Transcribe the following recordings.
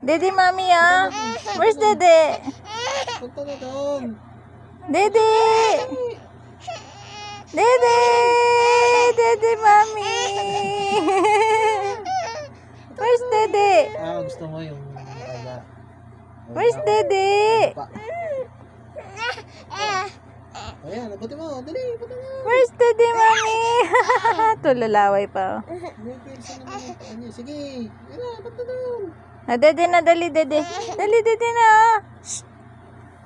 Dede, mami ah. Where's Dede? Punta na doon. Dede! Dede! Dede, mami! Where's Dede? Gusto mo yung ala. Where's Dede? Ayan, abuti mo. Dali, abuti mo. Where's Dede, mami? Tulalaway pa. May pilsa naman yung paa niya. Sige. Yan na, punta doon. Dede na, dali, Dede. Dali, Dede na.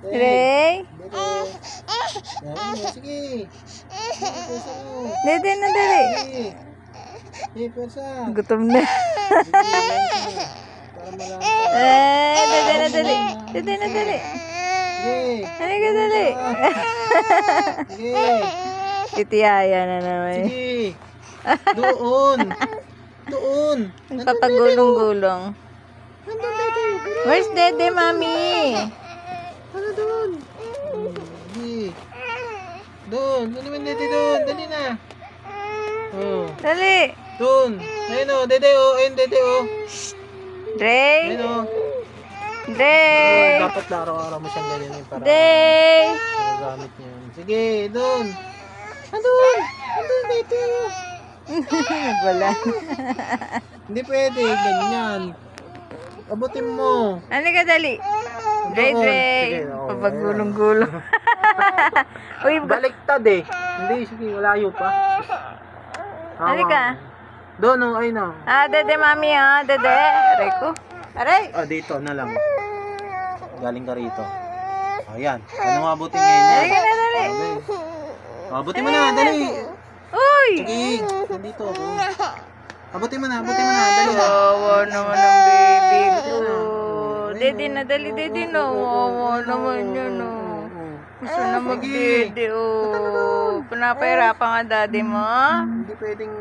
Ray? Dede. Yan mo, sige. Sige, pilsa mo. Dede na, dali. Sige. Sige, pilsa. Gutom na. Sige, yan mo. Para malaman. Dede na, dali. Dede na, dali. Sige. Halika, dali. Sige. Titiyaya na naman. Sige. Doon. Doon. Papagulong-gulong. Nandun dito. Where's Dede, mami? Ano doon? Sige. Doon. Ano naman dito doon? Dali na. Oh. Dali. Doon. Ayun o. Dede o. Ayun dede o. Dre. Ayun o. Dre. Dapat na araw-araw mo siyang ganyan yung para Dre. gamit niya. Sige. Doon. Doon. Doon dito. Wala. Hindi pwede. Ganyan. Abutin mo. Halika, dali. Dre, Doon. Dre. Sige, oo. Papagulong-gulong. Uy, Baliktad eh. Hindi, sige, malayo pa. halika. Doon, oh, ayun oh. Dede, mami Dede. Aray ko. Aray. Dito na lang. Galing ka rito. Ayan. Ano abutin ngayon yan? Halika na, dali. Abutin mo na, dali. Uy. Sige, nandito ako. Abutin mo na, dali. Wawa naman ang baby ko. Dede na, dali, Dede na. Wawa naman yun, oh. Gusto na mag-dede, oh. Pinapahirapan nga daddy mo. Hindi pwedeng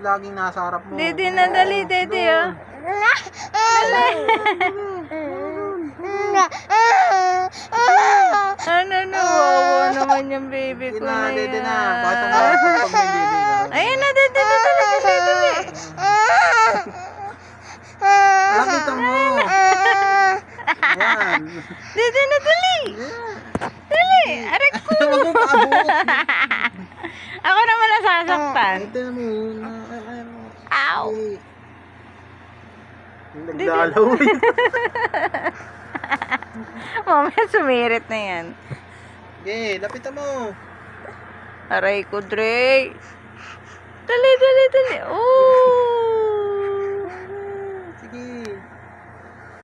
laging nasa harap mo. Dede na, dali, Dede, oh. Ano na, wawa naman yung baby ko na yan. Dede na. Bakit ang mga pag may baby ka? Ayun na, Dede na, dali, dali, dali. Nakita mo. Ayan. Dede na, dali. Dali, aray ko. Huwag mo paabot. Ako naman nasasaktan. Ito na mo. Ow. Nagdalaw. Mamaya sumirit na yan. Okay, lapitan mo. Aray ko, Dre. Dali, dali, dali. Oh.